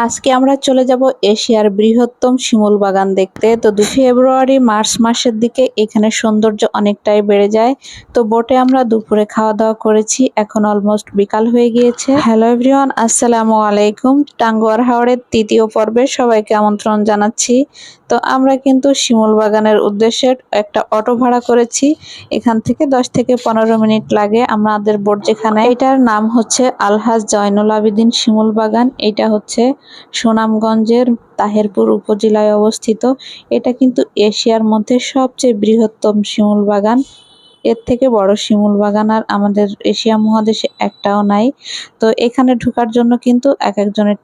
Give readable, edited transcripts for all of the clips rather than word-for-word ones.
আজকে আমরা চলে যাব এশিয়ার বৃহত্তম শিমুল বাগান দেখতে। তো ফেব্রুয়ারি মার্চ মাসের দিকে এখানে সৌন্দর্য অনেকটাই বেড়ে যায়। তো বোটে আমরা দুপুরে খাওয়া দাওয়া করেছি, এখন অলমোস্ট বিকাল হয়ে গিয়েছে। হ্যালো এভরিওয়ান, আসসালামু আলাইকুম। টাঙ্গুয়ার হাওড়ের তৃতীয় পর্বে সবাইকে আমন্ত্রণ জানাচ্ছি। তো আমরা কিন্তু শিমুল বাগানের উদ্দেশ্যে একটা অটো ভাড়া করেছি। এখান থেকে 10 থেকে 15 মিনিট লাগে আমাদের বোট যেখানে। এটার নাম হচ্ছে আলহাজ জয়নুল আবেদিন শিমুল বাগান। এটা হচ্ছে সুনামগঞ্জের তাহেরপুর উপজেলায় অবস্থিত। এটা কিন্তু এশিয়ার মধ্যে সবচেয়ে বৃহত্তম শিমুল বাগান। এর থেকে বড় শিমুল বাগান আর আমাদের এশিয়া মহাদেশে একটাও নাই। তো এখানে ঢোকার জন্য কিন্তু এক একজনের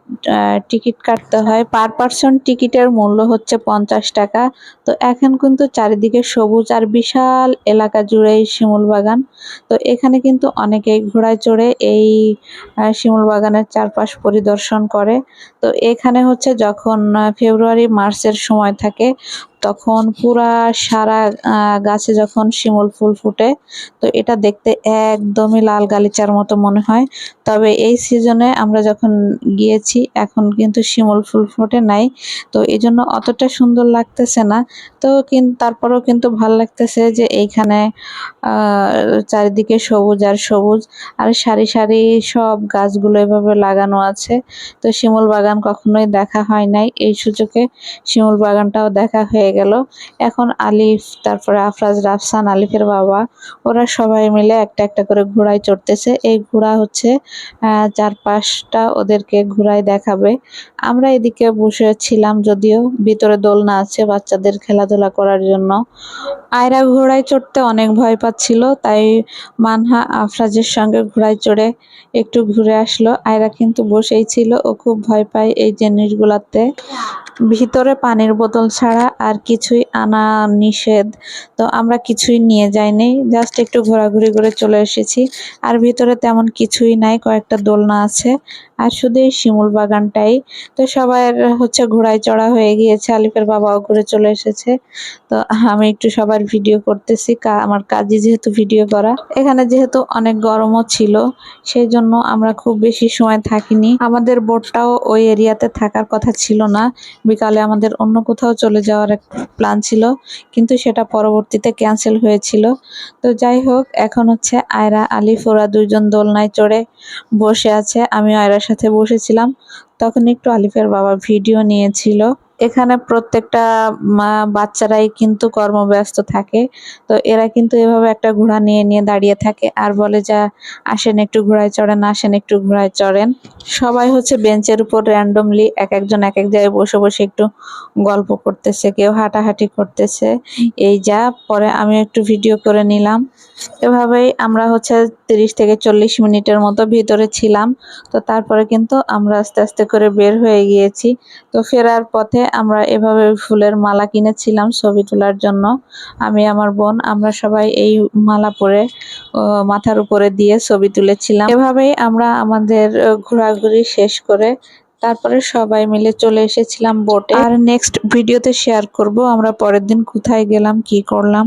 টিকিট কাটতে হয়। পার পার্সন টিকিটের মূল্য হচ্ছে 50 টাকা। তো এখন কিন্তু চারিদিকে সবুজ আর বিশাল এলাকা জুড়ে এই শিমুল বাগান। তো এখানে কিন্তু অনেকেই ঘোড়ায় চড়ে এই শিমুল বাগানের চারপাশ পরিদর্শন করে। তো এখানে হচ্ছে যখন ফেব্রুয়ারি মার্চের সময় থাকে তখন পুরা সারা গাছে যখন শিমুল ফুল ফুটে, তো এটা দেখতে একদমই লাল গালিচার মতো মনে হয়। তবে এই সিজনে আমরা যখন গিয়েছি এখন কিন্তু শিমুল ফুল ফোটে নাই, তো এই জন্য অতটা সুন্দর লাগতেছে না। তো কিন্তু তারপরেও কিন্তু ভাল লাগতেছে যে এইখানে চারিদিকে সবুজ আর সবুজ, আর সারি সারি সব গাছগুলো এভাবে লাগানো আছে। তো শিমুল বাগান কখনোই দেখা হয় নাই, এই সুযোগে শিমুল বাগানটাও দেখা হয়ে গেল। এখন আলিফ, তারপরে আফরাজ, রাফসান, আলিফের বাবা, ওরা সবাই মিলে একটা একটা করে ঘোড়ায় চড়তেছে। এই ঘোড়া হচ্ছে 4-5টা ওদেরকে ঘোড়ায় দেখাবে। আমরা এদিকে বসেছিলাম, যদিও ভিতরে দোলনা আছে বাচ্চাদের খেলাধুলা করার জন্য। আয়রা ঘোড়ায় চড়তে অনেক ভয় পাচ্ছিল, তাই মানহা আফরাজের সঙ্গে ঘোড়ায় চড়ে একটু ঘুরে আসলো। আয়রা কিন্তু বসেই ছিল, ও খুব ভয় পায় এই জিনিসগুলাতে। ভিতরে পানির বোতল ছাড়া আর কিছুই আনা নিষেধ, তো আমরা কিছুই নিয়ে যাইনি, জাস্ট একটু ঘোরাঘুরি করে চলে এসেছি। আর ভিতরে তেমন কিছুই নাই, কয়েকটা দোলনা আছে আর শুধু এই শিমুল বাগানটাই। তো সবাই হচ্ছে ঘোড়ায় চড়া হয়ে গিয়েছে, আলিফের বাবাও ঘুরে চলে এসেছে। তো আমি একটু সবার ভিডিও করতেছি, আমার কাজই যেহেতু ভিডিও করা। এখানে যেহেতু অনেক গরমও ছিল, সেই জন্য আমরা খুব বেশি সময় থাকিনি। আমাদের বোটটাও ওই এরিয়াতে থাকার কথা ছিল না, বিকালে আমাদের অন্য কোথাও চলে যাওয়ার এক প্ল্যান ছিল, কিন্তু সেটা পরবর্তীতে ক্যান্সেল হয়েছিল। তো যাই হোক, এখন হচ্ছে আয়রা, আলিফ ওরা দুইজন দোলনায় চড়ে বসে আছে, আমি আয়রার সাথে বসেছিলাম। তখন একটু আলিফের বাবা ভিডিও নিয়েছিল। এখানে প্রত্যেকটা বাচ্চারাই কিন্তু কর্মব্যস্ত থাকে, তো এরা কিন্তু এভাবে একটা ঘোড়া নিয়ে নিয়ে দাঁড়িয়ে থাকে আর বলে যা আসেন একটু ঘোড়ায় চড়েন, আসেন একটু ঘোড়ায় চড়েন। সবাই হচ্ছে বেঞ্চের উপর র্যান্ডমলি এক একজন এক এক জায়গায় বসে বসে একটু গল্প করতেছে, কেউ হাঁটাহাঁটি করতেছে। এই যা, পরে আমি একটু ভিডিও করে নিলাম। এভাবেই আমরা হচ্ছে 30 থেকে 40 মিনিটের মতো ভিতরে ছিলাম। তো তারপরে কিন্তু আমরা আস্তে আস্তে করে বের হয়ে গিয়েছি। তো ফেরার পথে আমরা এভাবে ফুলের মালা কিনেছিলাম ছবি তোলার জন্য। আমি, আমার বোন, আমরা সবাই এই মালা পরে মাথার উপরে দিয়ে ছবি তুলেছিলাম। এভাবেই আমরা আমাদের ঘোরাঘুরি শেষ করে তারপরে সবাই মিলে চলে এসেছিলাম বোটে। আর নেক্সট ভিডিওতে শেয়ার করব আমরা পরের দিন কোথায় গেলাম, কি করলাম।